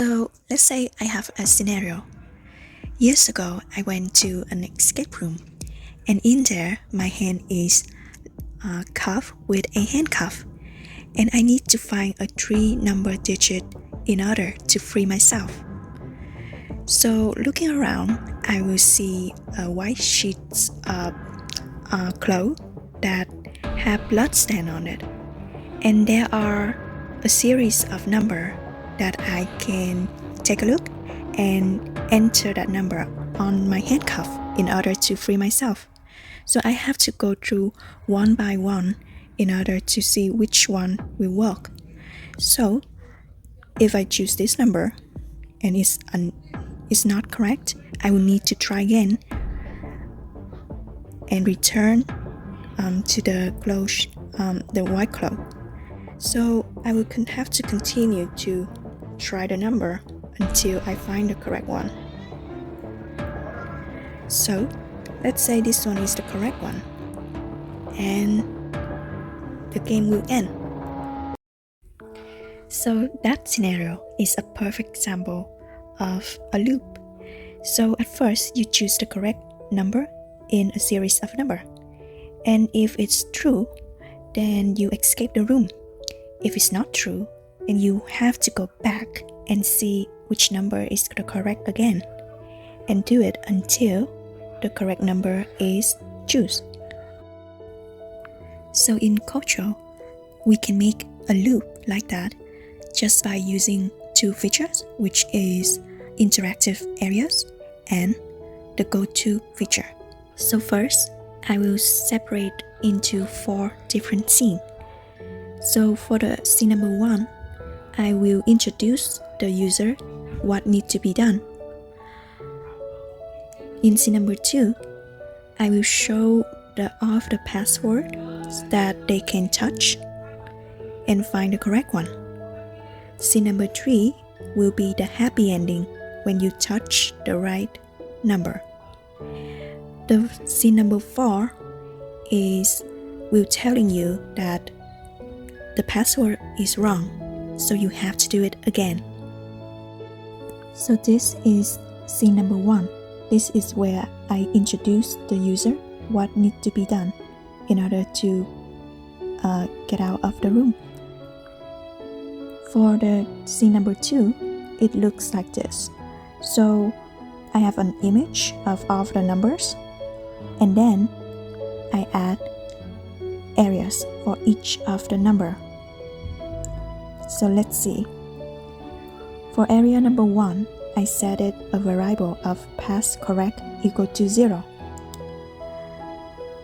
So let's say I have a scenario. Years ago, I went to an escape room, and in there, my hand is cuffed with a handcuff, and I need to find a three-number digit in order to free myself. So looking around, I will see white sheets of cloth that have blood stain on it, and there are a series of numbers that I can take a look and enter that number on my handcuff in order to free myself. So I have to go through one by one in order to see which one will work. So if I choose this number and it's not correct, I will need to try again and return to the white cloth. So I will have to continue to try the number until I find the correct one. So let's say this one is the correct one, and the game will end. So that scenario is a perfect example of a loop. So at first you choose the correct number in a series of numbers, and if it's true, then you escape the room. If it's not true, then you have to go back and see which number is the correct again, and do it until the correct number is chosen. So in Kocho, we can make a loop like that just by using two features, which is interactive areas and the go-to feature. So first, I will separate into 4 different scenes. So for the scene number 1, I will introduce the user what needs to be done. In scene number 2, I will show all of the passwords that they can touch and find the correct one. Scene number 3 will be the happy ending when you touch the right number. The scene number 4 will telling you that the password is wrong, so you have to do it again. So this is scene number 1. This is where I introduce the user what needs to be done in order to get out of the room. For the scene number 2, it looks like this. So I have an image of all of the numbers, and then I add areas for each of the number. So let's see. For area number 1, I set it a variable of pass correct equal to 0.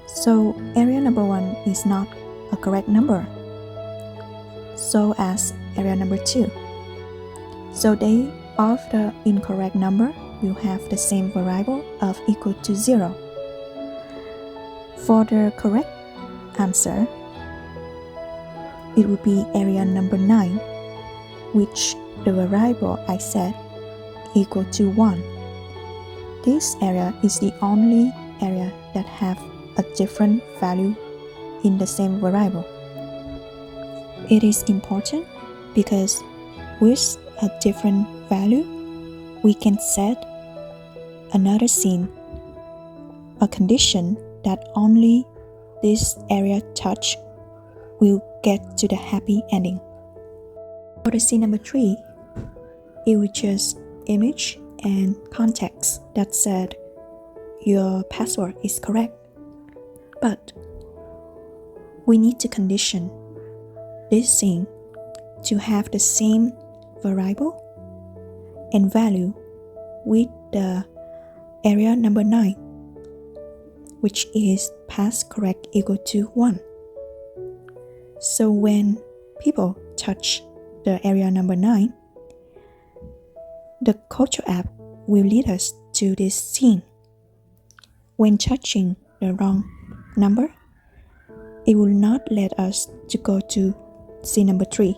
So area number 1 is not a correct number, so as area number 2. So all of the incorrect number will have the same variable of equal to 0. For the correct answer, it will be area number 9, which the variable I set equal to 1. This area is the only area that have a different value in the same variable. It is important because with a different value, we can set another scene, a condition that only this area touch will get to the happy ending. For the scene number 3, it will just image and context that said your password is correct. But we need to condition this scene to have the same variable and value with the area number 9, which is pass correct equal to 1. So when people touch the area number 9, the Kocho app will lead us to this scene. When touching the wrong number, it will not let us to go to scene number 3.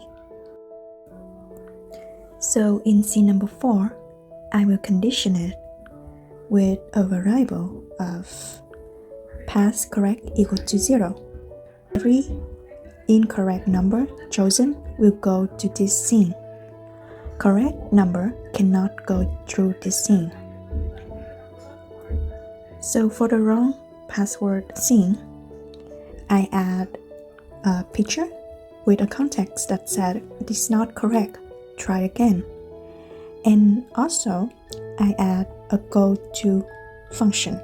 So in scene number 4, I will condition it with a variable of pass correct equal to 0. Every incorrect number chosen will go to this scene. correct number cannot go through this scene. So for the wrong password scene, I add a picture with a context that said, "This is not correct, try again." And also, I add a go-to function.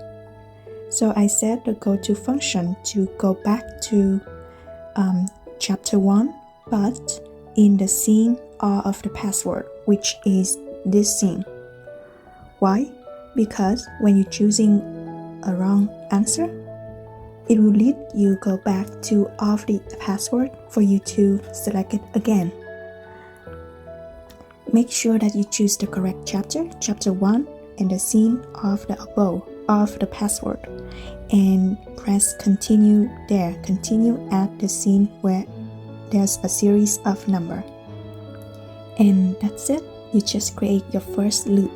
So I set the go-to function to go back to chapter 1, but in the scene of the password, which is this scene. Why? Because when you're choosing a wrong answer, it will lead you go back to of the password for you to select it again. Make sure that you choose the correct chapter 1, and the scene of the above of the password, and press continue there. Continue at the scene where there's a series of number. And that's it. You just create your first loop.